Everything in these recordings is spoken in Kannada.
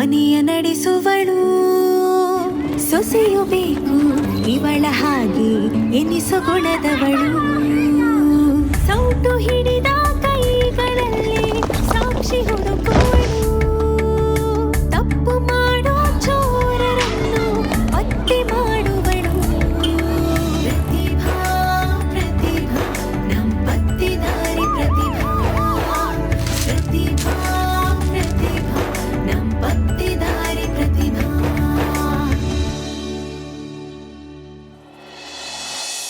ಮನೆಯ ನಡೆಸುವಳು ಸೊಸೆಯು ಬೇಕು ಇವಳ ಹಾಗೆ ಎನಿಸುಗೊಳದವಳು ಸೌಟು ಹಿಡಿದ ಕೈಗಳಲ್ಲಿ ಸಾಕ್ಷಿ ಹುಡುಕುವಳು ತಪ್ಪು ಮಾಡೋ ಚೋರರನ್ನು ಪತ್ತೆ ಮಾಡುವಳು ಪ್ರತಿಭಾ ಪ್ರತಿಭಾ ನಮ್ ಪತ್ತಿದಾರಿ ಪ್ರತಿಭಾ ಪ್ರತಿಭಾ ಪ್ರತಿಭಾ ನಮ್ ಪತ್ತಿದಾರಿ ಪ್ರತಿಭಾ.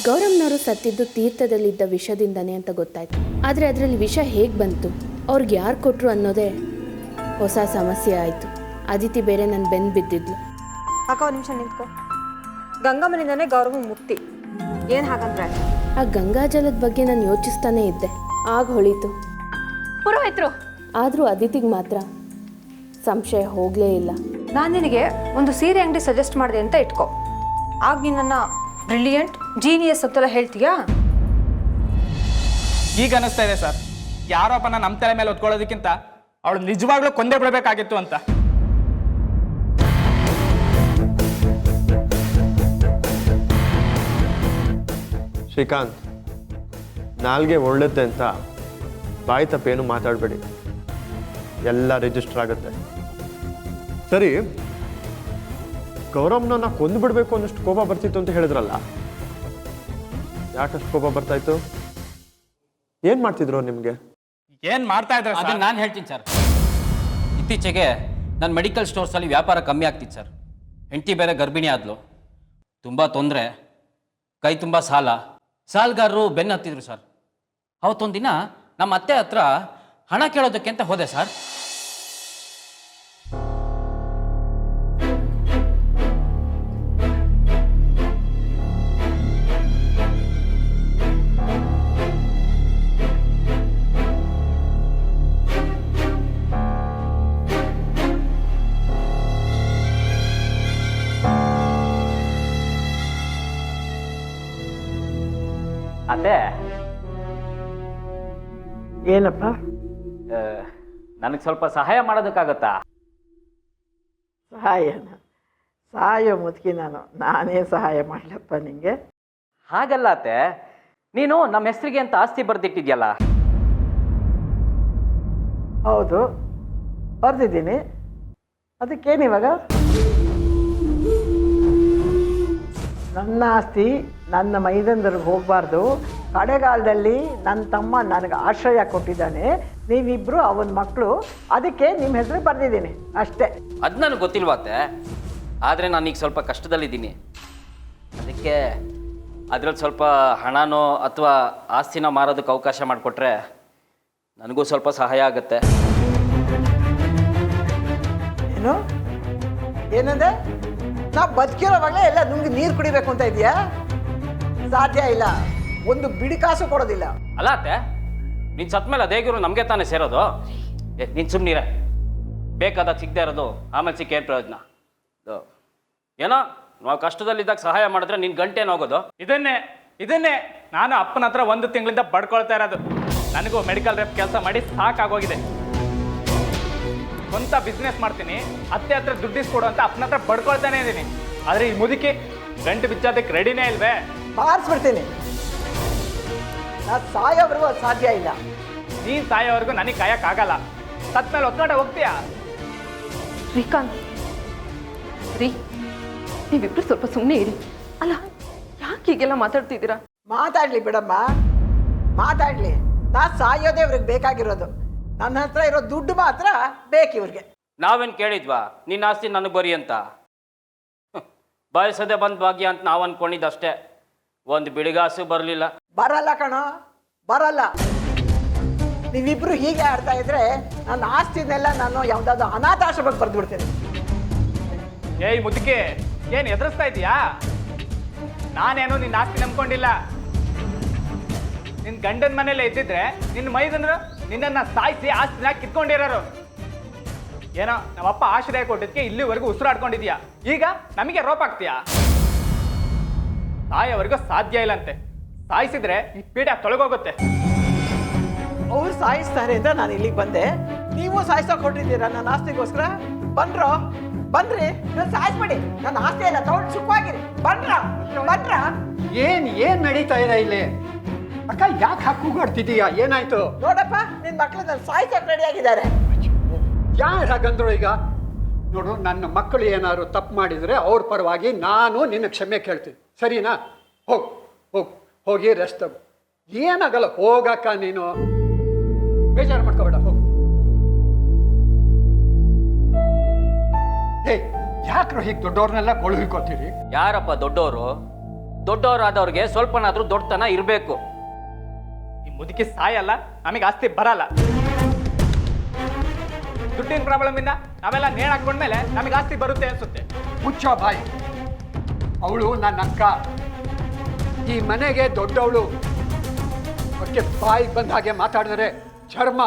ಗೌರಮ್ನವರು ಸತ್ತಿದ್ದು ತೀರ್ಥದಲ್ಲಿದ್ದ ವಿಷದಿಂದನೇ ಅಂತ ಗೊತ್ತಾಯ್ತು. ಆದರೆ ಅದರಲ್ಲಿ ವಿಷ ಹೇಗೆ ಬಂತು, ಅವ್ರಿಗೆ ಯಾರು ಕೊಟ್ಟರು ಅನ್ನೋದೇ ಹೊಸ ಸಮಸ್ಯೆ ಆಯಿತು. ಅದಿತಿ ಬೇರೆ ನನ್ನ ಬೆನ್ನು ಬಿದ್ದಿದ್ಲು. ಅಕ್ಕ ಒಂದು ನಿಮಿಷ ನಿಂತ್ಕೊ. ಗಂಗಮ್ಮನಿಂದನೇ ಗೌರವ ಮುಕ್ತಿ ಏನು ಹಾಗಂದ್ರೆ ಆ ಗಂಗಾಜಲದ ಬಗ್ಗೆ ನಾನು ಯೋಚಿಸ್ತಾನೇ ಇದ್ದೆ. ಆಗ ಹೊಳಿತು ಪುರೋಹಿತರು. ಆದರೂ ಅದಿತಿಗೆ ಮಾತ್ರ ಸಂಶಯ ಹೋಗಲೇ ಇಲ್ಲ. ನಾನು ನಿನಗೆ ಒಂದು ಸೀರೆ ಅಂಗಡಿ ಸಜೆಸ್ಟ್ ಮಾಡಿದೆ ಅಂತ ಇಟ್ಕೊ. ಆಗ ನೀನು ನನ್ನ ಬ್ರಿಲಿಯಂಟ್ ಜೀನಿಯಸ್ ಅಂತೆಲ್ಲ ಹೇಳ್ತೀಯಾ? ಈಗ ಅನಿಸ್ತಾ ಇದೆ ಸರ್, ಯಾರೊಬ್ಬನ ನಮ್ಮ ತಲೆ ಮೇಲೆ ಹೊತ್ಕೊಳ್ಳೋದಕ್ಕಿಂತ ಅವಳು ನಿಜವಾಗ್ಲೂ ಕೊಂದೇ ಬಿಡಬೇಕಾಗಿತ್ತು ಅಂತ. ಶ್ರೀಕಾಂತ್, ನಾಲ್ಗೆ ಒಳ್ಳೆದ್ದೆ ಅಂತ ಬಾಯಿ ತಪ್ಪೇನು ಮಾತಾಡಬೇಡಿ, ಎಲ್ಲ ರಿಜಿಸ್ಟರ್ ಆಗುತ್ತೆ. ಸರಿ, ಗೌರವ್ನ ಕೊಂದು ಬಿಡಬೇಕು ಅನ್ನಷ್ಟು ಕೋಪ ಬರ್ತಿತ್ತು ಅಂತ ಹೇಳಿದ್ರಲ್ಲ, ಯಾಕಷ್ಟು ಕೋಪ ಬರ್ತಾಯಿತ್ತು? ಏನು ಮಾಡ್ತಿದ್ರು ನಿಮಗೆ? ಏನು ಮಾಡ್ತಾ ಇದ್ರೆ ಅದನ್ನು ನಾನು ಹೇಳ್ತೀನಿ ಸರ್. ಇತ್ತೀಚೆಗೆ ನನ್ನ ಮೆಡಿಕಲ್ ಸ್ಟೋರ್ಸಲ್ಲಿ ವ್ಯಾಪಾರ ಕಮ್ಮಿ ಆಗ್ತಿತ್ತು ಸರ್. ಹೆಂಡತಿ ಬೇರೆ ಗರ್ಭಿಣಿ ಆದ್ಲು, ತುಂಬ ತೊಂದರೆ, ಕೈ ತುಂಬ ಸಾಲಗಾರರು ಬೆನ್ನು ಹತ್ತಿದ್ರು ಸರ್. ಅವತ್ತೊಂದು ದಿನ ನಮ್ಮ ಅತ್ತೆ ಹತ್ರ ಹಣ ಕೇಳೋದಕ್ಕೆ ಅಂತ ಹೋದೆ ಸರ್. ಅದೇ ಏನಪ್ಪ? ನನಗೆ ಸ್ವಲ್ಪ ಸಹಾಯ ಮಾಡೋದಕ್ಕಾಗತ್ತಾ? ಸಹಾಯ ಮುದುಕಿ ನಾನೇ ಸಹಾಯ ಮಾಡಲಪ್ಪ ನಿಂಗೆ. ಹಾಗಲ್ಲ ಅತ್ತೆ, ನೀನು ನಮ್ಮ ಹೆಸರಿಗೆ ಅಂತ ಆಸ್ತಿ ಬರೆದಿಟ್ಟಿದ್ಯಲ್ಲ? ಹೌದು, ಬರ್ದಿದ್ದೀನಿ. ಅದಕ್ಕೇನಿವಾಗ? ನನ್ನ ಆಸ್ತಿ ನನ್ನ ಮೈದಂದ್ರಿಗೆ ಹೋಗಬಾರ್ದು. ಕಡೆಗಾಲದಲ್ಲಿ ನನ್ನ ತಮ್ಮ ನನಗೆ ಆಶ್ರಯ ಕೊಟ್ಟಿದ್ದಾನೆ, ನೀವಿಬ್ಬರು ಅವನ ಮಕ್ಕಳು, ಅದಕ್ಕೆ ನಿಮ್ಮ ಹೆಸರು ಬರೆದಿದ್ದೀನಿ ಅಷ್ಟೇ. ಅದು ನನಗೆ ಗೊತ್ತಿಲ್ವಾತೆ, ಆದರೆ ನಾನೀಗ ಸ್ವಲ್ಪ ಕಷ್ಟದಲ್ಲಿದ್ದೀನಿ. ಅದಕ್ಕೆ ಅದರಲ್ಲಿ ಸ್ವಲ್ಪ ಹಣನೋ ಅಥವಾ ಆಸ್ತಿನ ಮಾರೋದಕ್ಕೆ ಅವಕಾಶ ಮಾಡಿಕೊಟ್ರೆ ನನಗೂ ಸ್ವಲ್ಪ ಸಹಾಯ ಆಗುತ್ತೆ. ಏನು ಏನಂದೆ? ನಾ ಬದುಕಿರೋವಾಗಲೇ ಎಲ್ಲ ನುಂಗಿ ನೀರು ಕುಡಿಬೇಕು ಅಂತ ಇದೆಯಾ? ಸಾಧ್ಯ ಇಲ್ಲ, ಒಂದು ಬಿಡಿ ಕಾಸು ಕೊಡೋದಿಲ್ಲ. ಅಲ್ಲ ಅತ್ತೆ, ನೀನು ಸತ್ ಮೇಲೆ ಅದೇಗಿರು ನಮಗೆ ತಾನೇ ಸೇರೋದು. ನೀನು ಸುಮ್ಮನಿರ, ಬೇಕಾದಾಗ ಸಿಗದೆ ಇರೋದು ಆಮೇಲೆ ಸಿಕ್ಕ ಏನು ಪ್ರಯೋಜನ? ಏನೋ ನಾವು ಕಷ್ಟದಲ್ಲಿದ್ದಾಗ ಸಹಾಯ ಮಾಡಿದ್ರೆ ನಿನ್ನ ಗಂಟೇನು ಹೋಗೋದು? ಇದನ್ನೇ ನಾನು ಅಪ್ಪನ ಹತ್ರ 1 ತಿಂಗಳಿಂದ ಬಡ್ಕೊಳ್ತಾ ಇರೋದು. ನನಗೂ ಮೆಡಿಕಲ್ ರೆಪ್ ಕೆಲಸ ಮಾಡಿ ಸಾಕಾಗೋಗಿದೆ. ಸ್ವಂತ ಬಿಸ್ನೆಸ್ ಮಾಡ್ತೀನಿ, ಅತ್ತೆ ಹತ್ರ ದುಡ್ಡಿಸ್ಕೊಡು ಅಂತ ಅಪ್ಪನ ಹತ್ರ ಬಡ್ಕೊಳ್ತಾನೆ ಇದ್ದೀನಿ. ಆದರೆ ಈ ಮುದುಕಿ ಗಂಟು ಬಿಚ್ಚೋದಕ್ಕೆ ರೆಡಿನೇ ಇಲ್ವೇ? ಬಾರಿಸ್ಬಿಡ್ತೀನಿ. ನಾನು ಸಾಯೋವರೆಗೂ ಅದು ಸಾಧ್ಯ ಇಲ್ಲ. ನೀನು ಸಾಯೋವರೆಗೂ ನನಗೆ ಕಾಯಕ್ಕಾಗಲ್ಲ. ಸತ್ ಮೇಲೆ ಒತ್ಕೊಂಡೆ ಹೋಗ್ತೀಯಾ? ಶ್ರೀಕಾಂತ್ ರೀ, ನೀವಿಬ್ರು ಸ್ವಲ್ಪ ಸುಮ್ಮನೆ ಇರಿ. ಅಲ್ಲ, ಯಾಕೆ ಹೀಗೆಲ್ಲ ಮಾತಾಡ್ತಿದ್ದೀರಾ? ಮಾತಾಡ್ಲಿ ಬಿಡಮ್ಮ, ಮಾತಾಡ್ಲಿ. ನಾನು ಸಾಯೋದೇ ಇವ್ರಿಗೆ ಬೇಕಾಗಿರೋದು. ನನ್ನ ಹತ್ರ ಇರೋ ದುಡ್ಡು ಮಾತ್ರ ಬೇಕು ಇವ್ರಿಗೆ. ನಾವೇನು ಕೇಳಿದ್ವಾ ನಿನ್ನ ಆಸ್ತಿ ನನಗೆ ಬರಿ ಅಂತ? ಬಯಸದೆ ಬಂದ ಭಾಗ್ಯ ಅಂತ ನಾವು ಅಂದ್ಕೊಂಡಿದ್ದಷ್ಟೇ. ಒಂದು ಬಿಡಿಗಾಸು ಬರಲಿಲ್ಲ. ಬರಲ್ಲ ಕಣೋ, ಬರಲ್ಲ. ನೀವಿಬ್ರು ಹೀಗೆ ಆಡ್ತಾ ಇದ್ರೆ ನನ್ನ ಆಸ್ತಿನೆಲ್ಲ ನಾನು ಯಾವುದಾದ್ರು ಅನಾಥಾಶ್ರಮಕ್ಕೆ ಬರೆದ್ಬಿಡ್ತೀನಿ. ಏಯ್ ಮುದುಕಿ, ಏನು ಎದುರಿಸ್ತಾ ಇದೀಯಾ? ನಾನೇನು ನಿನ್ನ ಆಸ್ತಿ ನಂಬ್ಕೊಂಡಿಲ್ಲ. ನಿನ್ನ ಗಂಡನ ಮನೇಲೆ ಇದ್ದಿದ್ರೆ ನಿನ್ನ ಮೈದಂದ್ರು ನಿನ್ನನ್ನು ಸಾಯಿಸಿ ಆಸ್ತಿನ ಕಿತ್ಕೊಂಡಿರೋರು. ಏನೋ ನಮ್ಮಪ್ಪ ಆಶ್ರಯ ಕೊಟ್ಟಿದ್ದಕ್ಕೆ ಇಲ್ಲಿವರೆಗೂ ಉಸಿರಾಡ್ಕೊಂಡಿದ್ಯಾ, ಈಗ ನಮಗೆ ರೋಪ್ ಆಗ್ತೀಯಾ? ಸಾಯೋವರೆಗೂ ಸಾಧ್ಯ ಇಲ್ಲಂತೆ. ಸಾಯಿಸಿದ್ರೆ ಈ ಪೀಠ ತೊಳಗೋಗುತ್ತೆ. ಅವ್ರು ಸಾಯಿಸ್ತಾರೆ ಅಂತ ನಾನು ಇಲ್ಲಿಗೆ ಬಂದೆ. ನೀವು ಸಾಯಿಸೋಕೆ ಹೊರಟಿದ್ದೀರಾ ನನ್ನ ಆಸ್ತಿಗೋಸ್ಕರ? ಬನ್ರೋ ಬನ್ರಿ ನೀವು ಸಾಯಿಸ್ಬಿಡಿ ನನ್ನ ಆಸ್ತಿ ಎಲ್ಲ ತಗೊಂಡು ಸುಖವಾಗಿರಿ ಬನ್ರ ಏನ್ ನಡೀತಾ ಇದೆ ಇಲ್ಲಿ? ಅಕ್ಕ ಯಾಕೆ ಕೂಗಾಡ್ತಿದೀಯಾ? ಏನಾಯ್ತು? ನೋಡಪ್ಪ ನಿನ್ನ ಮಕ್ಕಳು ನನ್ನ ಸಾಯಿಸಕ್ಕೆ ರೆಡಿ ಆಗಿದ್ದಾರೆ. ಯಾರು ಹಾಗಂದ್ರು ಈಗ? ನೋಡು, ನನ್ನ ಮಕ್ಕಳು ಏನಾದ್ರು ತಪ್ಪು ಮಾಡಿದರೆ ಅವ್ರ ಪರವಾಗಿ ನಾನು ನಿನ್ನ ಕ್ಷಮೆ ಕೇಳ್ತೀನಿ, ಸರಿನಾ? ಹೋಗಿ ರೆಸ್ಟ್ ತಗೋ. ಏನಾಗಲ್ಲ, ಹೋಗಕ್ಕ, ನೀನು ಬೇಜಾರು ಮಾಡ್ಕೋಬೇಡ, ಹೋಗು. ಯಾಕ್ರು ಹೀಗೆ ದೊಡ್ಡವ್ರನ್ನೆಲ್ಲ ಕೊಳ್ಹಿಕೋತೀರಿ? ಯಾರಪ್ಪ ದೊಡ್ಡವರು? ದೊಡ್ಡವರಾದವ್ರಿಗೆ ಸ್ವಲ್ಪನಾದ್ರೂ ದೊಡ್ಡತನ ಇರಬೇಕು. ಈ ಮುದುಕಿ ಸಾಯಲ್ಲ, ನಮಗೆ ಆಸ್ತಿ ಬರಲ್ಲ. ದುಡ್ಡಿನ ಪ್ರಾಬ್ಲಮ್ ಇಂದ ನಾವೆಲ್ಲ ನೇಣು ಹಾಕೊಂಡ್ಮೇಲೆ ನಮಗೆ ಆಸ್ತಿ ಬರುತ್ತೆ ಅನ್ಸುತ್ತೆ. ಮುಚ್ಚೋ ಬಾಯಿ. ಅವಳು ನನ್ನ ಅಕ್ಕ, ಈ ಮನೆಗೆ ದೊಡ್ಡವಳು. ಅದಕ್ಕೆ ಬಾಯಿಗೆ ಬಂದ ಹಾಗೆ ಮಾತಾಡಿದ್ರೆ ಚರ್ಮ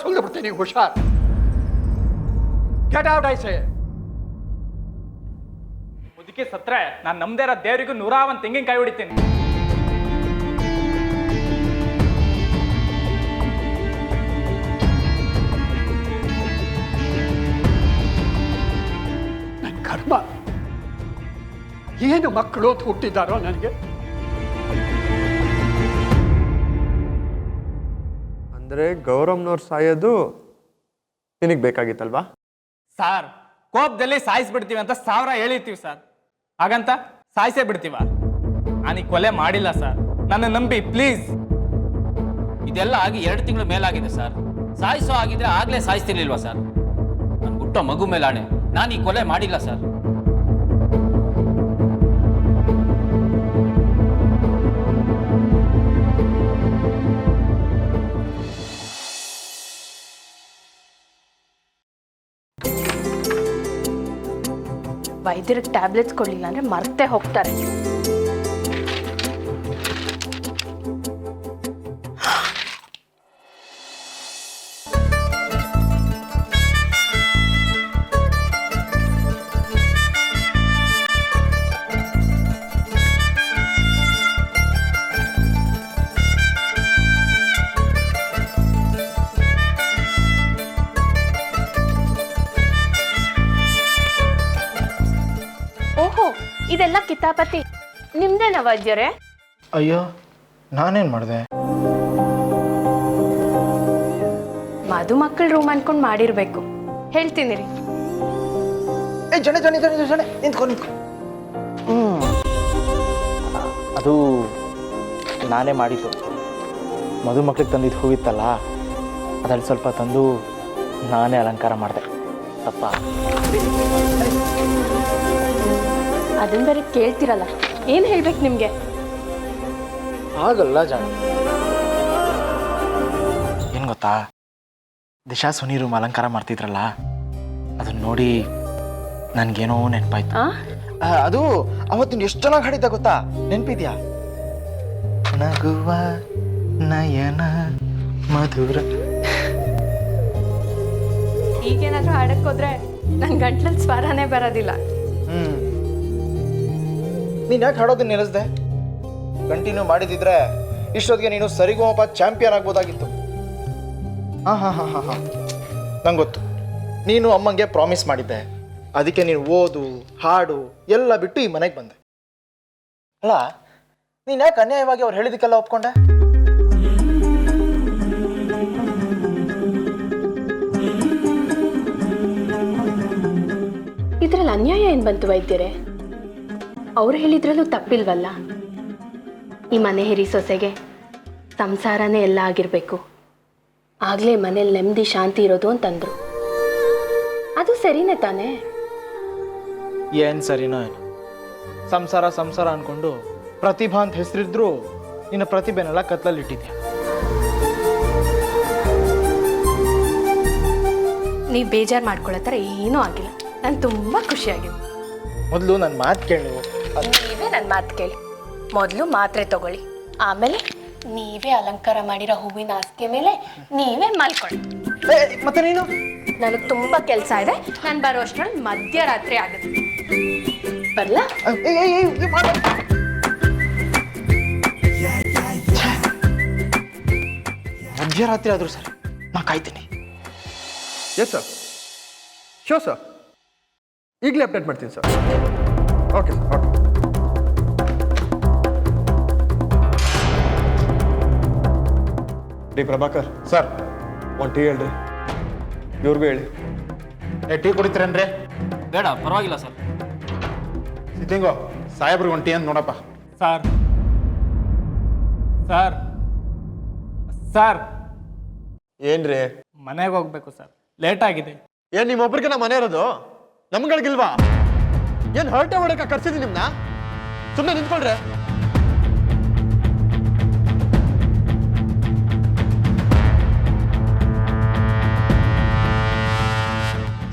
ಸುಲ್ದು ಬಿಡ್ತೀನಿ. ಹುಷಾರ್. Get out I say. ಮುದುಕಿ ಸತ್ರೆ ನಾನು ನಮ್ದೇ ಇರೋ ದೇವರಿಗೂ 101 ತೆಂಗಿನಕಾಯಿ ಹೊಡಿತೀನಿ. ನನ್ನ ಕರ್ಮ. ಏನು ಮಕ್ಕಳು ಹುಟ್ಟಿದ್ದಾರೋ ನನಗೆ. ಅಂದರೆ ಗೌರಮ್ನವ್ರು ಸಾಯೋದು ನಿನಗೆ ಬೇಕಾಗಿತ್ತಲ್ವಾ? ಸಾರ್, ಕೋಪದಲ್ಲಿ ಸಾಯಿಸ್ಬಿಡ್ತೀವಿ ಅಂತ 1000 ಹೇಳಿರ್ತೀವಿ ಸರ್. ಹಾಗಂತ ಸಾಯಿಸೇ ಬಿಡ್ತೀವ? ನಾನು ಈ ಕೊಲೆ ಮಾಡಿಲ್ಲ ಸರ್, ನನ್ನ ನಂಬಿ ಪ್ಲೀಸ್. ಇದೆಲ್ಲ ಆಗಿ 2 ತಿಂಗಳ ಮೇಲಾಗಿದೆ ಸರ್. ಸಾಯಿಸೋ ಆಗಿದ್ರೆ ಆಗ್ಲೇ ಸಾಯಿಸ್ತಿರ್ಲಿಲ್ವಾ ಸರ್? ನನ್ ಹುಟ್ಟೋ ಮಗು ಮೇಲೆ ಆಣೆ, ನಾನು ಈ ಕೊಲೆ ಮಾಡಿಲ್ಲ ಸರ್. ವೈದ್ಯರಿಗೆ ಟ್ಯಾಬ್ಲೆಟ್ಸ್ ಕೊಡಲಿಲ್ಲ ಅಂದರೆ ಮರ್ತೇ ಹೋಗ್ತಾರೆ. ಓಹೋ, ಇದೆಲ್ಲ ಕಿತಾಪತಿ ನಿಮ್ದೇನ ವೈದ್ಯರೇ? ಅಯ್ಯೋ, ನಾನೇನು ಮಾಡಿದೆ? ಮದುಮಕ್ಕಳ ರೂಮ್ ಅನ್ಕೊಂಡು ಮಾಡಿರ್ಬೇಕು. ಹೇಳ್ತೀನಿ ರೀ. ಜಣೆ ನಿಂತ್ಕೊ. ಅದು ನಾನೇ ಮಾಡಿದ್ದು. ಮದುಮಕ್ಳಿಗೆ ತಂದಿದ್ದು ಹೂವಿತ್ತಲ್ಲ, ಅದ್ರಲ್ಲಿ ಸ್ವಲ್ಪ ತಂದು ನಾನೇ ಅಲಂಕಾರ ಮಾಡಿದೆ. ತಪ್ಪ? ಅದನ್ನ ಬೇರೆ ಕೇಳ್ತಿರಲ್ಲ, ಏನು ಹೇಳ್ಬೇಕು ನಿಮಗೆ? ಆಗಲ್ಲ ಜಾಣ. ಏನು ಗೊತ್ತಾ, ದಿಶಾ ಸುನಿ ರೂಮ್ ಅಲಂಕಾರ ಮಾಡ್ತಿದ್ರಲ್ಲ, ಅದನ್ನ ನೋಡಿ ನನಗೇನೋ ನೆನಪಾಯ್ತು. ಅದು ಅವತ್ತಿನ ಎಷ್ಟು ಚೆನ್ನಾಗಿ ಹಾಡಿದ್ದ ಗೊತ್ತಾ? ನೆನಪಿದ್ಯಾ? ನಗುವ ನಯನ ಮಧುರ. ಈಗೇನಾದ್ರೂ ಹಾಡಕ್ಕೆ ಹೋದ್ರೆ ನನ್ನ ಗಂಟ್ಲಲ್ಲಿ ಸ್ವರನೇ ಬರೋದಿಲ್ಲ. ನೀನು ಯಾಕೆ ಹಾಡೋದನ್ನ ನಿಲ್ಲಿಸ್ದೆ? ಕಂಟಿನ್ಯೂ ಮಾಡಿದಿದ್ರೆ ಇಷ್ಟೊತ್ತಿಗೆ ನೀನು ಸರಿಗಮಪ ಚಾಂಪಿಯನ್ ಆಗ್ಬೋದಾಗಿತ್ತು. ಹಾಂ ನಂಗೆ ಗೊತ್ತು, ನೀನು ಅಮ್ಮಂಗೆ ಪ್ರಾಮಿಸ್ ಮಾಡಿದ್ದೆ. ಅದಕ್ಕೆ ನೀನು ಓದು ಹಾಡು ಎಲ್ಲ ಬಿಟ್ಟು ಈ ಮನೆಗೆ ಬಂದೆ ಅಲ್ಲ. ನೀನು ಯಾಕೆ ಅನ್ಯಾಯವಾಗಿ ಅವ್ರು ಹೇಳಿದಕ್ಕೆಲ್ಲ ಒಪ್ಕೊಂಡೆ? ಇದರಲ್ಲಿ ಅನ್ಯಾಯ ಏನು ಬಂತು ವೈದ್ಯರೇ? ಅವ್ರು ಹೇಳಿದ್ರಲ್ಲೂ ತಪ್ಪಿಲ್ವಲ್ಲ. ಈ ಮನೆ ಹಿರಿ ಸೊಸೆಗೆ ಸಂಸಾರನೇ ಎಲ್ಲ ಆಗಿರಬೇಕು, ಆಗಲೇ ಮನೇಲಿ ನೆಮ್ಮದಿ ಶಾಂತಿ ಇರೋದು ಅಂತಂದ್ರು. ಅದು ಸರಿನೇ ತಾನೇ? ಏನು ಸರಿನೋ ಏನು. ಸಂಸಾರ ಅಂದ್ಕೊಂಡು ಪ್ರತಿಭಾ ಅಂತ ಹೆಸರಿದ್ರು ನಿನ್ನ ಪ್ರತಿಭೆನೆಲ್ಲ ಕತ್ಲಲ್ಲಿ ಇಟ್ಟಿದ್ಯಾ. ನೀವು ಬೇಜಾರು ಮಾಡ್ಕೊಳ್ಳೋ ಥರ ಏನೂ ಆಗಿಲ್ಲ. ನಾನು ತುಂಬ ಖುಷಿಯಾಗಿದೆ. ಮೊದಲು ನನ್ನ ಮಾತು ಕೇಳು. ನೀವೇ ನನ್ನ ಮಾತು ಕೇಳಿ. ಮೊದಲು ಮಾತ್ರೆ ತಗೊಳ್ಳಿ, ಆಮೇಲೆ ನೀವೇ ಅಲಂಕಾರ ಮಾಡಿರೋ ಹೂವಿನ ಹಾಸಿಗೆ ಮೇಲೆ ನೀವೇ ಮಲ್ಕೊಳ್ಳಿ. ಮತ್ತೆ ನೀನು? ನನಗೆ ತುಂಬ ಕೆಲಸ ಇದೆ. ನಾನು ಬರೋ ಅಷ್ಟರಲ್ಲಿ ಮಧ್ಯರಾತ್ರಿ ಆಗುತ್ತೆ. ಬರಲ್ಲ? ಮಧ್ಯರಾತ್ರಿ ಆದರೂ ಸರಿ, ನಾ ಕಾಯ್ತೀನಿ. Yes sir. ಶೋ ಸರ್, ಈಗಲೇ ಅಪ್ಡೇಟ್ ಮಾಡ್ತೀನಿ sir. Okay okay. D Prabhakar sir, ಒಂದು ಟೀ ಹೇಳ್ರಿ, ಇವ್ರಿಗೂ ಹೇಳಿ. ಟೀ ಕುಡಿತೀರೇನ್ರಿ? ಬೇಡ, ಪರವಾಗಿಲ್ಲ ಸರ್. ಸಿದ್ದಿಂಗೋ ಸಾಹೇಬ್ರಿಗೆ ಒಂದು ಟೀ ಅಂತ ನೋಡಪ್ಪ. ಸರ್ ಸರ್ ಸರ್ ಏನ್ರಿ? ಮನೆಗೆ ಹೋಗ್ಬೇಕು ಸರ್, ಲೇಟ್ ಆಗಿದೆ. ಏನ್ ನಿಮ್ಮೊಬ್ರಿಗೆ ನಮ್ಮ ಮನೆ ಇರೋದು? ನಮ್ಗಳಿಗಿಲ್ವಾ? ಏನ್ ಹೊರಟೆ ಹೊಡಕ ಕರ್ಸಿದೀನಿ ನಿಮ್ನ? ಸುಮ್ಮನೆ ನಿಂತ್ಕೊಳ್ರೆ.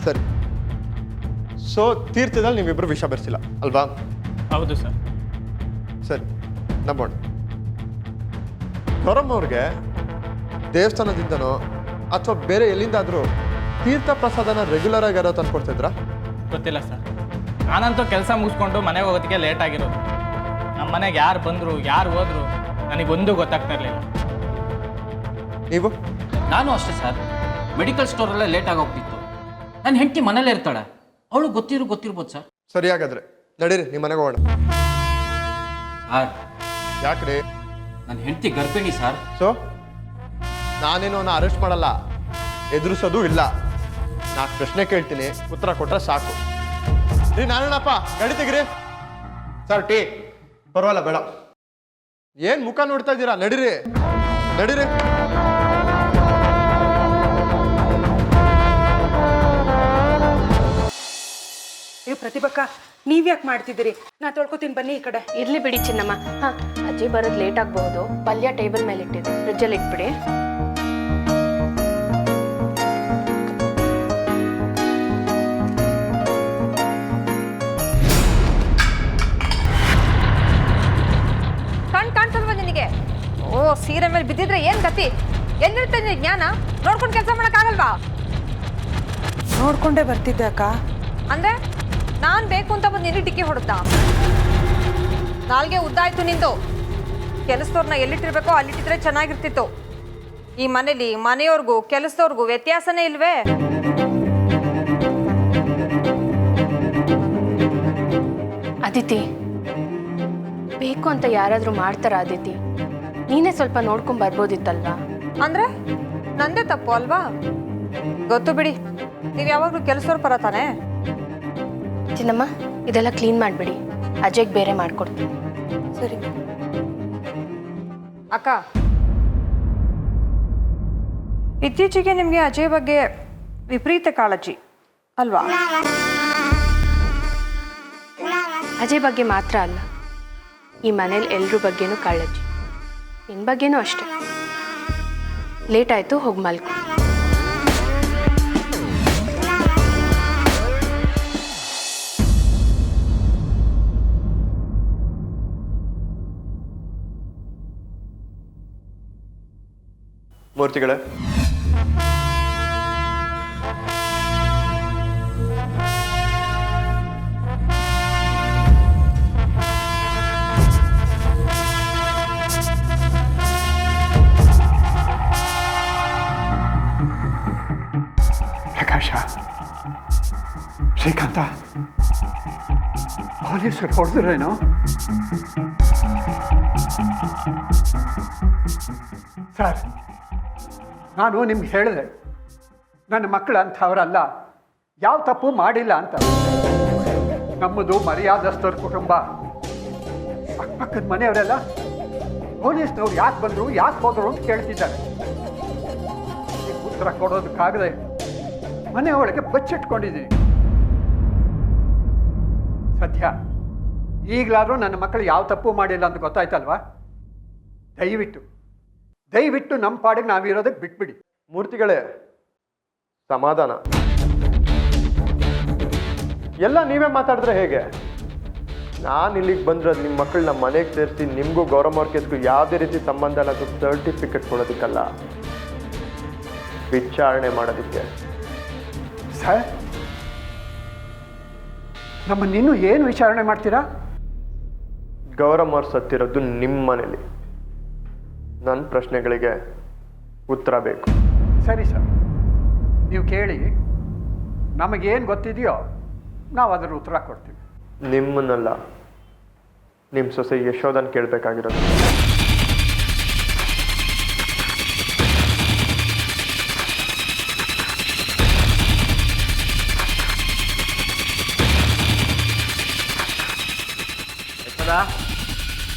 ಸರಿ, ಸೊ ತೀರ್ಥದಲ್ಲಿ ನೀವಿಬ್ರು ವಿಷ ಬೆರೆಸಿಲ್ಲ ಅಲ್ವಾ? ಹೌದು ಸರ್. ಸರಿ, ನಂಬೋಣ. ಗೌರಮ್ಮ ಅವ್ರಿಗೆ ದೇವಸ್ಥಾನದಿಂದನೋ ಅಥವಾ ಬೇರೆ ಎಲ್ಲಿಂದಾದರೂ ತೀರ್ಥ ಪ್ರಸಾದನ ರೆಗ್ಯುಲರ್ ಆಗಿ ಯಾರೋ ತಂದ್ಕೊಡ್ತಿದ್ರಾ? ಗೊತ್ತಿಲ್ಲ ಸರ್, ನಾನಂತೂ ಕೆಲಸ ಮುಗಿಸ್ಕೊಂಡು ಮನೆಗೆ ಹೋಗೋದಕ್ಕೆ ಲೇಟ್ ಆಗಿರೋದು. ನಮ್ಮ ಮನೆಗೆ ಯಾರು ಬಂದರು ಯಾರು ಹೋದ್ರು ನನಗೊಂದು ಗೊತ್ತಾಗ್ತಾ ಇರಲಿಲ್ಲ. ನೀವು? ನಾನು ಅಷ್ಟೇ ಸರ್, ಮೆಡಿಕಲ್ ಸ್ಟೋರಲ್ಲೇ ಲೇಟಾಗಿ ಹೋಗ್ತಿತ್ತು. ನನ್ನ ಹೆಂಡತಿ ಮನೇಲೇ ಇರ್ತಾಳೆ, ಅವಳು ಗೊತ್ತಿರ್ಬೋದು ಸರ್. ಸರಿ, ಹಾಗಾದ್ರೆ ನಡೀರಿ, ನಿಮ್ಮ ಮನೆಗೆ ಹೋಗೋಣ. ಸರ್, ಯಾಕ್ರಿ? ನನ್ನ ಹೆಂಡತಿ ಗರ್ಭಿಣಿ ಸರ್. ಸೊ ನಾನೇನು ಅವನ್ನ ಅರೆಸ್ಟ್ ಮಾಡಲ್ಲ, ಎದುರಿಸೋದು ಇಲ್ಲ. ನಾನು ಪ್ರಶ್ನೆ ಕೇಳ್ತೀನಿ, ಉತ್ತರ ಕೊಟ್ರೆ ಸಾಕು. ರೀ ನಾರಾಯಣಪ್ಪ, ಗಾಡಿ ತೆಗಿರಿ. ಸರ್, ಟೀ ಪರವಾಗಿಲ್ಲ, ಬೇಡ. ಏನ್ ಮುಖ ನೋಡ್ತಾ ಇದ್ದೀರಾ? ನಡೀರಿ ನಡೀರಿ. ಪ್ರತಿಭಕ್ಕ, ನೀವ್ಯಾಕೆ ಮಾಡ್ತಿದ್ದೀರಿ? ನಾ ತೊಳ್ಕೊತೀನಿ, ಬನ್ನಿ ಈ ಕಡೆ. ಇರ್ಲಿ ಬಿಡಿ ಚಿನ್ನಮ್ಮ. ಹಾಂ, ಅಜ್ಜಿ ಬರೋದು ಲೇಟ್ ಆಗ್ಬಹುದು. ಪಲ್ಯ ಟೇಬಲ್ ಮೇಲೆ ಇಟ್ಟಿದೆ, ಫ್ರಿಜ್ಜಲ್ಲಿ ಇಟ್ಬಿಡಿ. ಕಾಣಿಸಲ್ವಾ ನಿನಗೆ? ಓ, ಸೀರೆ ಮೇಲೆ ಬಿದ್ದಿದ್ರೆ ಏನ್ ಗತಿ? ಎಲ್ಲಿರುತ್ತೆ ನಿನಗೆ ಜ್ಞಾನ? ನೋಡ್ಕೊಂಡು ಕೆಲಸ ಮಾಡೋಕ್ಕಾಗಲ್ವಾ? ನೋಡ್ಕೊಂಡೇ ಬರ್ತಿದ್ದೆ ಅಕ್ಕ. ಅಂದ್ರೆ ನಾನ್ ಬೇಕು ಅಂತ ಬಂದು ನಿನಗೆ ಡಿಕ್ಕಿ ಹೊಡುತ್ತಾ? ನಾಲ್ಗೆ ಉದ್ದಾಯ್ತು ನಿಂದು. ಕೆಲಸದವ್ರನ್ನ ಎಲ್ಲಿಟ್ಟಿರ್ಬೇಕೋ ಅಲ್ಲಿಟ್ಟಿದ್ರೆ ಚೆನ್ನಾಗಿರ್ತಿತ್ತು. ಈ ಮನೇಲಿ ಮನೆಯವ್ರಿಗೂ ಕೆಲಸದವ್ರಿಗೂ ವ್ಯತ್ಯಾಸನೇ ಇಲ್ವೇ? ಅದಿತಿ, ಬೇಕು ಅಂತ ಯಾರಾದರೂ ಮಾಡ್ತಾರ ಅದಿತಿ? ನೀನೇ ಸ್ವಲ್ಪ ನೋಡ್ಕೊಂಡ್ ಬರ್ಬೋದಿತ್ತಲ್ವಾ? ಅಂದ್ರೆ ನಂದೇ ತಪ್ಪು ಅಲ್ವಾ? ಗೊತ್ತು ಬಿಡಿ, ನೀವು ಯಾವಾಗಲೂ ಕೆಲಸದವ್ರ ಪರ ತಾನೆ. ಚಿನ್ನಮ್ಮ, ಇದೆಲ್ಲ ಕ್ಲೀನ್ ಮಾಡಿಬಿಡಿ, ಅಜಯ್ಗೆ ಬೇರೆ ಮಾಡ್ಕೊಡ್ತೀನಿ. ಸರಿ ಅಕ್ಕ, ಇತ್ತೀಚೆಗೆ ನಿಮಗೆ ಅಜಯ್ ಬಗ್ಗೆ ವಿಪರೀತ ಕಾಳಜಿ ಅಲ್ವಾ? ಅಜಯ್ ಬಗ್ಗೆ ಮಾತ್ರ ಅಲ್ಲ, ಈ ಮನೇಲಿ ಎಲ್ರ ಬಗ್ಗೆನೂ ಕಾಳಜಿ. ನಿನ್ನ ಬಗ್ಗೆನೂ ಅಷ್ಟೆ. ಲೇಟ್ ಆಯಿತು, ಹೋಗಿ ಮಲ್ಕೊ. ಮೂರ್ತಿಗಳೇ, ಪ್ರಕಾಶ, ಶ್ರೀಕಾಂತ, ಪೊಲೀಸರು ಹೊಡೆದ್ರೇನು? ಸರ್, ನಾನು ನಿಮ್ಗೆ ಹೇಳಿದೆ, ನನ್ನ ಮಕ್ಕಳು ಅಂಥವರಲ್ಲ, ಯಾವ ತಪ್ಪು ಮಾಡಿಲ್ಲ ಅಂತ. ನಮ್ಮದು ಮರ್ಯಾದಸ್ಥರ ಕುಟುಂಬ. ಅಕ್ಕಪಕ್ಕದ ಮನೆಯವರೆಲ್ಲ ಪೊಲೀಸ್ನವ್ರು ಯಾಕೆ ಬಂದರು ಯಾಕೆ ಹೋದರು ಅಂತ ಕೇಳ್ತಿದ್ದಾರೆ. ಉತ್ತರ ಕೊಡೋದಕ್ಕಾಗದೆ ಮನೆಯೊಳಗೆ ಬಚ್ಚಿಟ್ಕೊಂಡಿದ್ದೀನಿ. ಸದ್ಯ ಈಗಲಾದರೂ ನನ್ನ ಮಕ್ಕಳು ಯಾವ ತಪ್ಪು ಮಾಡಿಲ್ಲ ಅಂತ ಗೊತ್ತಾಯ್ತಲ್ವಾ? ದಯವಿಟ್ಟು ನಮ್ಮ ಪಾಡಿಗೆ ನಾವಿರೋದಕ್ಕೆ ಬಿಟ್ಬಿಡಿ. ಮೂರ್ತಿಗಳೇ, ಸಮಾಧಾನ. ಎಲ್ಲ ನೀವೇ ಮಾತಾಡಿದ್ರೆ ಹೇಗೆ? ನಾನು ಇಲ್ಲಿಗೆ ಬಂದಿರೋದು ನಿಮ್ಮ ಮಕ್ಕಳನ್ನ ಮನೆಗೆ ಸೇರಿಸಿ ನಿಮಗೂ ಗೌರಮ್ಮ ಅವ್ರ ಕೇಸ್ಗೂ ಯಾವುದೇ ರೀತಿ ಸಂಬಂಧ ಇಲ್ಲ ಅಂತ ಸರ್ಟಿಫಿಕೇಟ್ ಕೊಡೋದಕ್ಕಲ್ಲ, ವಿಚಾರಣೆ ಮಾಡೋದಕ್ಕೆ. ಸರ್, ನಮ್ಮನ್ನಿನ್ನೂ ಏನು ವಿಚಾರಣೆ ಮಾಡ್ತೀರಾ? ಗೌರಮ್ಮ ಅವ್ರು ಸತ್ತಿರೋದು ನಿಮ್ಮ ಮನೇಲಿ. ನನ್ನ ಪ್ರಶ್ನೆಗಳಿಗೆ ಉತ್ತರ ಬೇಕು. ಸರಿ ಸರ್, ನೀವು ಕೇಳಿ, ನಮಗೇನು ಗೊತ್ತಿದೆಯೋ ನಾವು ಅದರ ಉತ್ತರ ಕೊಡ್ತೀವಿ. ನಿಮ್ಮನ್ನಲ್ಲ, ನಿಮ್ಮ ಸೊಸೆ ಯಶೋಧನ್ ಕೇಳಬೇಕಾಗಿರೋದು.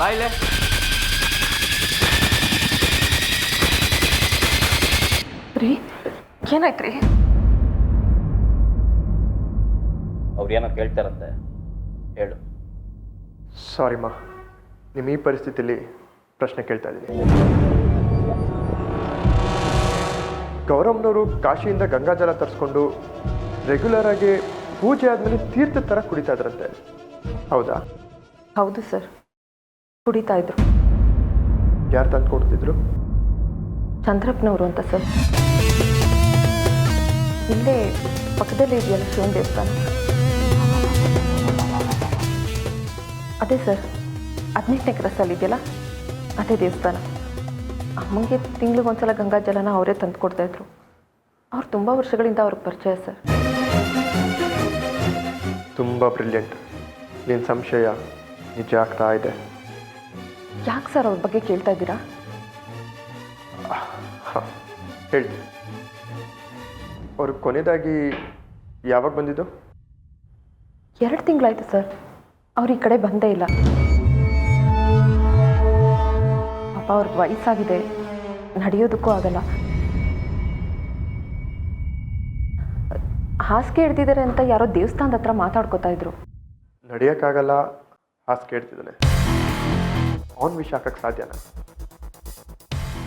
ಬಾಯಿಲೆ ರೀ ಏನಾಯ್ತು ರೀ? ಅವ್ರೇನೋ ಕೇಳ್ತಾರಂತೆ, ಹೇಳು. ಸಾರಿ ಮಾ, ನಿಮ್ಮ ಈ ಪರಿಸ್ಥಿತಿಯಲ್ಲಿ ಪ್ರಶ್ನೆ ಕೇಳ್ತಾ ಇದ್ದೀನಿ. ಗೌರಮ್ನವರು ಕಾಶಿಯಿಂದ ಗಂಗಾಜಲ ತರಿಸ್ಕೊಂಡು ರೆಗ್ಯುಲರ್ ಆಗಿ ಪೂಜೆ ಆದಮೇಲೆ ತೀರ್ಥದ ಥರ ಕುಡಿತಾ ಇದ್ರಂತೆ, ಹೌದಾ? ಹೌದು ಸರ್, ಕುಡಿತಾ ಇದ್ರು. ಯಾರು ತಂದು ಕೊಡ್ತಿದ್ರು? ಚಂದ್ರಪ್ಪನವರು ಅಂತ ಸರ್, ಇಲ್ಲೇ ಪಕ್ಕದಲ್ಲೇ ಇದೆಯಲ್ಲ ಶಿವನ ದೇವಸ್ಥಾನ, ಅದೇ ಸರ್ 18ನೇ ಕ್ರಾಸಲ್ಲಿ ಇದೆಯಲ್ಲ ಅದೇ ದೇವಸ್ಥಾನ. ಅಮ್ಮಂಗೆ ತಿಂಗಳಿಗೊಂದ್ಸಲ ಗಂಗಾಜಲನ ಅವರೇ ತಂದು ಕೊಡ್ತಾಯಿದ್ರು. ಅವ್ರು ತುಂಬ ವರ್ಷಗಳಿಂದ ಅವ್ರಿಗೆ ಪರಿಚಯ ಸರ್. ತುಂಬ ಬ್ರಿಲಿಯಂಟ್. ನಿನ್ನ ಸಂಶಯ ನಿಜ ಆಗ್ತಾ ಇದೆ. ಯಾಕೆ ಸರ್ ಅವ್ರ ಬಗ್ಗೆ ಕೇಳ್ತಾ ಇದ್ದೀರಾ? ಹೇಳ್ತೀನಿ. ಅವರು ಕೊನೆಯದಾಗಿ ಯಾವಾಗ ಬಂದಿದ್ದು? 2 ತಿಂಗಳಾಯ್ತು ಸರ್, ಅವ್ರು ಈ ಕಡೆ ಬಂದೇ ಇಲ್ಲ. ಪಾಪ ಅವ್ರಿಗೆ ವಯಸ್ಸಾಗಿದೆ, ನಡೆಯೋದಕ್ಕೂ ಆಗಲ್ಲ. ಹಾಸಿಗೆ ಹಿಡ್ದಿದ್ದಾರೆ ಅಂತ ಯಾರೋ ದೇವಸ್ಥಾನದ ಹತ್ರ ಮಾತಾಡ್ಕೋತಾ ಇದ್ರು. ನಡೆಯೋಕ್ಕಾಗಲ್ಲ, ಹಾಸಿಗೆ ಇಡ್ತಿದ್ದಾನೆ, ಅವನ ವಿಷ ಹಾಕಕ್ಕೆ ಸಾಧ್ಯನಾ?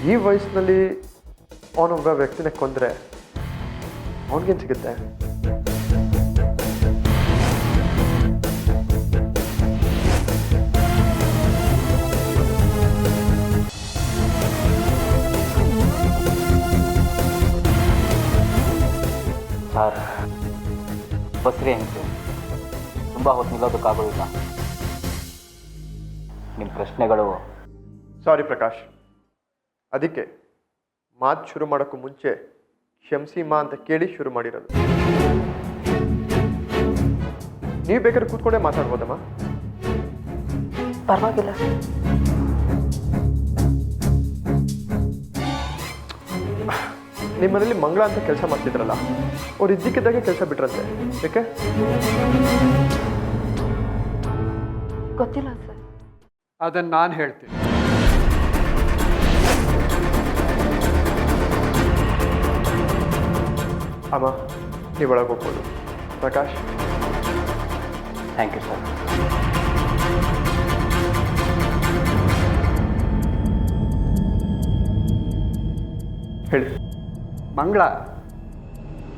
ಈ ವಯಸ್ಸಿನಲ್ಲಿ ಅವನೊಬ್ಬ ವ್ಯಕ್ತಿನ ಕೊಂದರೆ ಅವನಿಗೇನು ಸಿಗುತ್ತೆ? ಸರ್, ಬಸ್ರಿ ಹೆಂಗಸು ತುಂಬ ಹೊತ್ತು ನಿಲ್ಲೋದಕ್ಕಾಗೋದಿಲ್ಲ. ನಿಮ್ಮ ಪ್ರಶ್ನೆಗಳು. ಸಾರಿ ಪ್ರಕಾಶ್, ಅದಕ್ಕೆ ಮಾತು ಶುರು ಮಾಡೋಕ್ಕೂ ಮುಂಚೆ ಕ್ಷಮಿಸಿ ಮಾ ಅಂತ ಕೇಳಿ ಶುರು ಮಾಡಿರೋದು. ನೀವು ಬೇಕಾದ್ರೆ ಕೂತ್ಕೊಂಡೇ ಮಾತಾಡ್ಬೋದಮ್ಮ? ಪರವಾಗಿಲ್ಲ. ನಿಮ್ಮ ಮನೇಲಿ ಮಂಗಳ ಅಂತ ಕೆಲಸ ಮಾಡ್ತಿದ್ರಲ್ಲ, ಅವ್ರು ಇದ್ದಕ್ಕಿದ್ದಾಗೆ ಕೆಲಸ ಬಿಟ್ರಂತೆ, ಯಾಕೆ? ಗೊತ್ತಿಲ್ಲ ಸರ್. ಅದನ್ನು ನಾನು ಹೇಳ್ತೀನಿ. ಅಮ್ಮ, ನೀವು ಒಳಗೆ ಹೋಗ್ಬೋದು. Prakash, thank you sir. ಹೇಳಿ. ಮಂಗಳ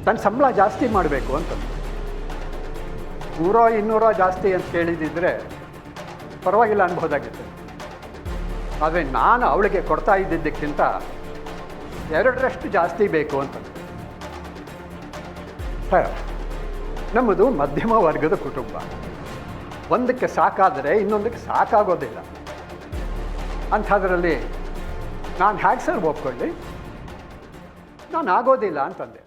ತನ್ನ ಸಂಬಳ ಜಾಸ್ತಿ ಮಾಡಬೇಕು ಅಂತ 100-200 ಜಾಸ್ತಿ ಅಂತ ಕೇಳಿದಿದ್ರೆ ಪರವಾಗಿಲ್ಲ ಅನ್ಬೋದಾಗಿತ್ತು. ಆದರೆ ನಾನು ಅವಳಿಗೆ ಕೊಡ್ತಾ ಇದ್ದಿದ್ದಕ್ಕಿಂತ 2ರಷ್ಟು ಜಾಸ್ತಿ ಬೇಕು ಅಂತ. ಸರ್, ನಮ್ಮದು ಮಧ್ಯಮ ವರ್ಗದ ಕುಟುಂಬ. ಒಂದಕ್ಕೆ ಸಾಕಾದರೆ ಇನ್ನೊಂದಕ್ಕೆ ಸಾಕಾಗೋದಿಲ್ಲ. ಅಂಥದ್ರಲ್ಲಿ ನಾನು ಹ್ಯಾಗೆ ಸರ್ ಒಪ್ಕೊಳ್ಳಿ? ನಾನು ಆಗೋದಿಲ್ಲ ಅಂತಂದೆ.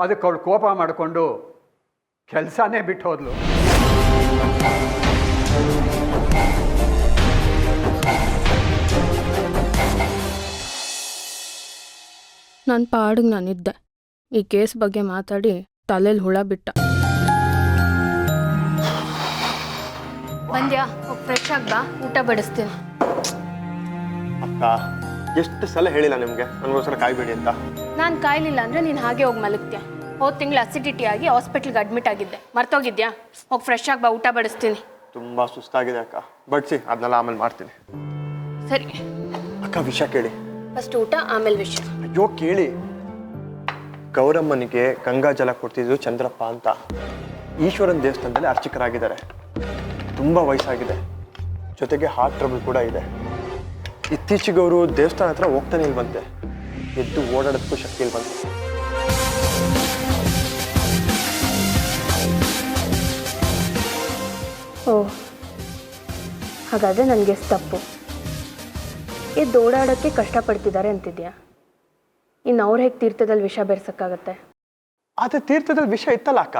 ಅದಕ್ಕೆ ಅವಳು ಕೋಪ ಮಾಡಿಕೊಂಡು ಕೆಲಸನೇ ಬಿಟ್ಟು ಹೋದ್ಲು. ನನ್ನ ಪಾಡಿಗೆ ನಾನಿದ್ದೆ. ಈ ಕೇಸ್ ಬಗ್ಗೆ ಮಾತಾಡಿ ತಲೆಯಲ್ಲಿ ಹುಳ ಬಿಟ್ಟ. ಬಂದ್ಯಾ? ಫ್ರೆಶ್ ಆಗಿ ಬಾ, ಊಟ ಬಡಿಸ್ತೀನಿ. ಅಕ್ಕ, ಎಷ್ಟು ಸಲ ಹೇಳಿಲ್ಲ ನಿಮಗೆ ನನಗೋಸ್ಕರ ಕಾಯ್ಬೇಡಿ ಅಂತ? ನಾನು ಕಾಯ್ಲಿಲ್ಲ ಅಂದರೆ ನೀನು ಹಾಗೆ ಹೋಗಿ ಮಲಗ್ತೀಯ. ಹೋದ ತಿಂಗಳು ಅಸಿಡಿಟಿ ಆಗಿ ಹಾಸ್ಪಿಟ್ಲಿಗೆ ಅಡ್ಮಿಟ್ ಆಗಿದ್ದೆ, ಮರ್ತೋಗಿದ್ಯಾ? ಹೋಗಿ ಫ್ರೆಶ್ ಆಗಿ ಬಾ, ಊಟ ಬಡಿಸ್ತೀನಿ. ತುಂಬ ಸುಸ್ತಾಗಿದೆ ಅಕ್ಕ, ಬಡಿಸಿ, ಅದನ್ನೆಲ್ಲ ಆಮೇಲೆ ಮಾಡ್ತೀನಿ. ಸರಿ ಅಕ್ಕ, ವಿಷಯ ಕೇಳಿ. ಫಸ್ಟ್ ಊಟ, ಆಮೇಲೆ ವಿಷಯ. ಅಯ್ಯೋ ಕೇಳಿ. ಗೌರಮ್ಮನಿಗೆ ಗಂಗಾಜಲ ಕೊಡ್ತಿದ್ದು ಚಂದ್ರಪ್ಪ ಅಂತ ಈಶ್ವರನ ದೇವಸ್ಥಾನದಲ್ಲಿ ಅರ್ಚಕರಾಗಿದ್ದಾರೆ. ತುಂಬ ವಯಸ್ಸಾಗಿದೆ, ಜೊತೆಗೆ ಹಾರ್ಟ್ ಟ್ರಬಲ್ ಕೂಡ ಇದೆ. ಇತ್ತೀಚೆಗೆ ಅವರು ದೇವಸ್ಥಾನ ಹತ್ರ ಹೋಗ್ತಾನೆ ಇಲ್ವಂತೆ, ಎದ್ದು ಓಡಾಡೋದಕ್ಕೂ ಶಕ್ತಿ ಇಲ್ವಂತೆ. ಓ, ಹಾಗಾದರೆ ನನಗೆ ತಪ್ಪು. ಎದ್ದು ಓಡಾಡೋಕ್ಕೆ ಕಷ್ಟಪಡ್ತಿದ್ದಾರೆ ಅಂತಿದ್ಯಾ? ಇನ್ನು ಅವ್ರು ಹೇಗೆ ತೀರ್ಥದಲ್ಲಿ ವಿಷ ಬೆರೆಸೋಕ್ಕಾಗತ್ತೆ? ಆದ್ರೆ ತೀರ್ಥದಲ್ಲಿ ವಿಷ ಇತ್ತಲ್ಲ ಅಕ್ಕ.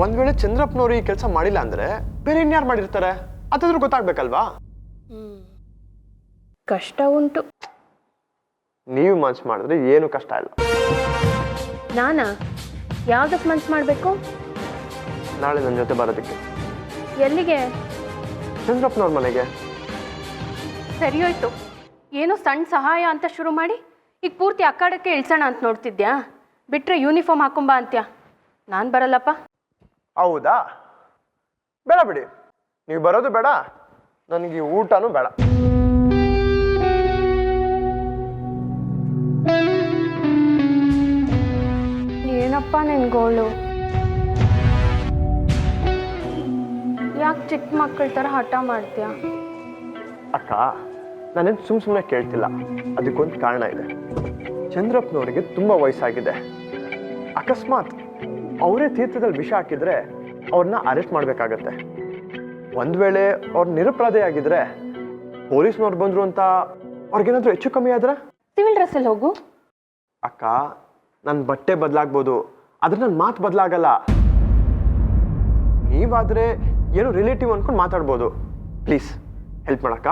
ಒಂದ್ ವೇಳೆ ಚಂದ್ರಪ್ಪನವ್ರು ಈ ಕೆಲಸ ಮಾಡಿಲ್ಲ ಅಂದ್ರೆ ಬೇರೆ ಇನ್ಯಾರು ಮಾಡಿರ್ತಾರೆ ಅದಾದ್ರೂ ಗೊತ್ತಾಗ್ಬೇಕಲ್ವಾ? ಕಷ್ಟ ಉಂಟು. ನೀವು ಮನ್ಸು ಮಾಡಿದ್ರೆ ಏನು ಕಷ್ಟ ಇಲ್ಲ. ನಾನಾ ಯಾವ್ದಕ್ಕೆ ಮನ್ಸು ಮಾಡಬೇಕು? ನಾಳೆ ನನ್ನ ಜೊತೆ ಬರೋದಕ್ಕೆ. ಎಲ್ಲಿಗೆ? ಚಂದ್ರಪ್ಪನವ್ರ ಮನೆಗೆ. ಸರಿ ಹೋಯ್ತು. ಏನೋ ಸಣ್ಣ ಸಹಾಯ ಅಂತ ಶುರು ಮಾಡಿ ಈಗ ಪೂರ್ತಿ ಅಕ್ಕಾಡಕ್ಕೆ ಇಳ್ಸೋಣ ಅಂತ ನೋಡ್ತಿದ್ಯಾ? ಬಿಟ್ರೆ ಯೂನಿಫಾರ್ಮ್ ಹಾಕೊಂಬ ಅಂತ್ಯ. ನಾನು ಬರಲ್ಲಪ್ಪ. ಹೌದಾ? ಬೇಡ ಬಿಡಿ, ನೀವು ಬರೋದು ಬೇಡ, ನನಗೆ ಊಟನೂ ಬೇಡ. ಏನಪ್ಪ ನಿನ್ ಗೋಳು? ಯಾಕೆ ಚಿಕ್ಕ ಮಕ್ಕಳ ಥರ ಹಠ ಮಾಡ್ತೀಯ? ಅಕ್ಕ, ನಾನೇನು ಸುಮ್ಮನೆ ಕೇಳ್ತಿಲ್ಲ, ಅದಕ್ಕೊಂದು ಕಾರಣ ಇದೆ. ಚಂದ್ರಪ್ಪನವರಿಗೆ ತುಂಬ ವಯಸ್ಸಾಗಿದೆ. ಅಕಸ್ಮಾತ್ ಅವರೇ ತೀರ್ಥದಲ್ಲಿ ವಿಷ ಹಾಕಿದ್ರೆ ಅವ್ರನ್ನ ಅರೆಸ್ಟ್ ಮಾಡಬೇಕಾಗತ್ತೆ. ಒಂದು ವೇಳೆ ಅವ್ರು ನಿರಪರಾಧಿ ಆಗಿದ್ರೆ ಪೊಲೀಸ್ನವ್ರು ಬಂದರು ಅಂತ ಅವ್ರಿಗೇನಾದರೂ ಹೆಚ್ಚು ಕಮ್ಮಿ ಆದ್ರೆ? ಸಿವಿಲ್ ಡ್ರೆಸ್ಸಲ್ಲಿ ಹೋಗು. ಅಕ್ಕ, ನನ್ನ ಬಟ್ಟೆ ಬದಲಾಗ್ಬೋದು, ಆದ್ರೆ ನನ್ನ ಮಾತು ಬದಲಾಗಲ್ಲ. ನೀವಾದರೆ ಏನೋ ರಿಲೇಟಿವ್ ಅಂದ್ಕೊಂಡು ಮಾತಾಡ್ಬೋದು. ಪ್ಲೀಸ್ ಹೆಲ್ಪ್ ಮಾಡಕ್ಕ.